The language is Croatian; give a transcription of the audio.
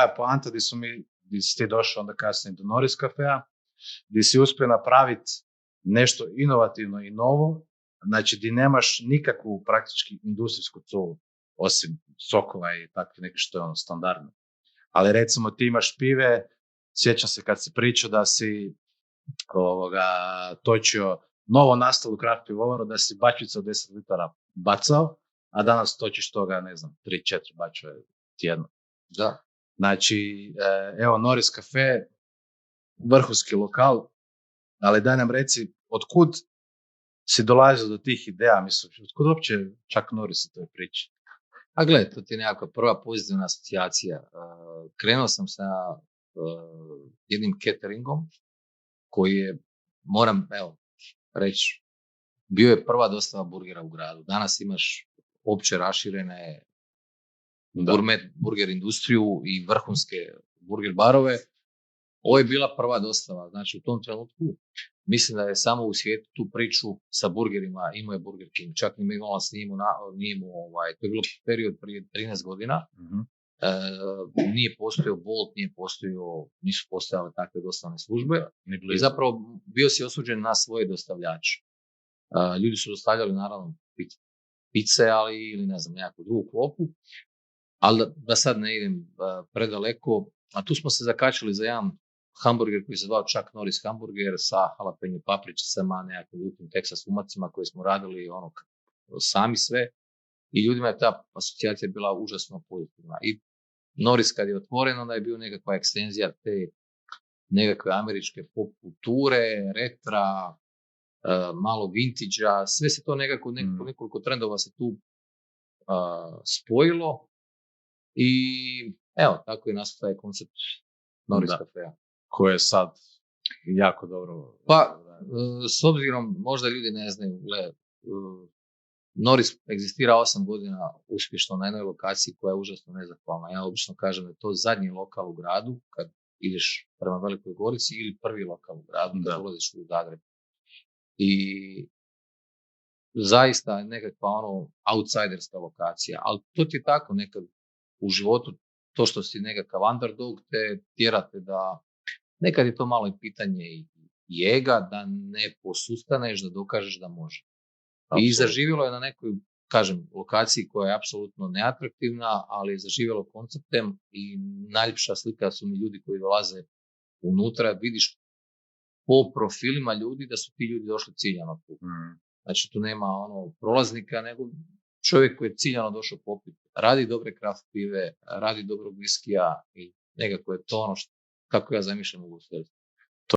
je poanta gdje si ti došao onda kasnije do Noris kafea, gdje si uspio napraviti nešto inovativno i novo, znači gdje nemaš nikakvu praktički industrijsku culu, osim sokova i takve neke što je ono standardno. Ali recimo ti imaš pive, sjećam se kad si pričao da si točio novo nastalu kraft pivovaru, da si bačvicu od 10 litara bacao, a danas točiš toga, ne znam, 3-4 bačve tjedno. Da. Znači, evo, Noris Cafe, vrhunski lokal, ali daj nam reci, otkud si dolazio do tih ideja, mislim, otkud uopće čak Noris u toj priči? A gledaj, to ti je nekakva prva pozitivna asocijacija. Krenuo sam sa jednim cateringom, koji je, moram reći, bio je prva dostava burgera u gradu. Danas imaš opće raširene gourmet burger industriju i vrhunske burger barove. Ovo je bila prva dostava. Znači u tom trenutku mislim da je samo u svijetu tu priču sa burgerima imao je Burger King. Čak ni McDonald's nije imao to je bilo period prije 13 godina. Mm-hmm. Nije postojao Bolt, nisu postojale takve dostavne službe. I zapravo bio si osuđen na svoje dostavljače. Ljudi su dostavljali naravno pice, ali ili ne znam, nekakvu drugu klopu. Ali da sad ne idem predaleko, a tu smo se zakačili za jedan hamburger koji se zvao Chuck Norris hamburger sa jalapeno papričicama, nekakvim ljutim Texas umacima koje smo radili sami sve. I ljudima je ta asocijacija bila užasno pozitivna. I Norris kad je otvoren, onda je bio nekakva ekstenzija te nekakve američke pop kulture, retra, malo vintage-a, sve se to nekoliko trendova se tu spojilo i evo, tako je nastao taj koncept Norris kafea. Koje je sad jako dobro. Pa, s obzirom, možda ljudi ne znaju, Norris egzistira 8 godina uspješno na jednoj lokaciji koja je užasno nezahvalna. Ja obično kažem da je to zadnji lokal u gradu, kad ideš prema Velikoj Gorici, ili prvi lokal u gradu, kad ulaziš u Zagreb. I zaista je nekakva outsiderska lokacija, ali to ti je tako nekad u životu, to što si nekakav underdog te tjerate da nekad je to malo i pitanje i ega, da ne posustaneš, da dokažeš da može. I zaživjelo je na nekoj, kažem, lokaciji koja je apsolutno neatraktivna, ali je zaživjelo konceptem i najljepša slika su mi ljudi koji dolaze unutra, vidiš po profilima ljudi da su ti ljudi došli ciljano tu. Znači tu nema prolaznika, nego čovjek koji je ciljano došao popiti. Radi dobre kraft pive, radi dobrog viskija i nekako je to kako ja zamišljam ugostiteljstvo.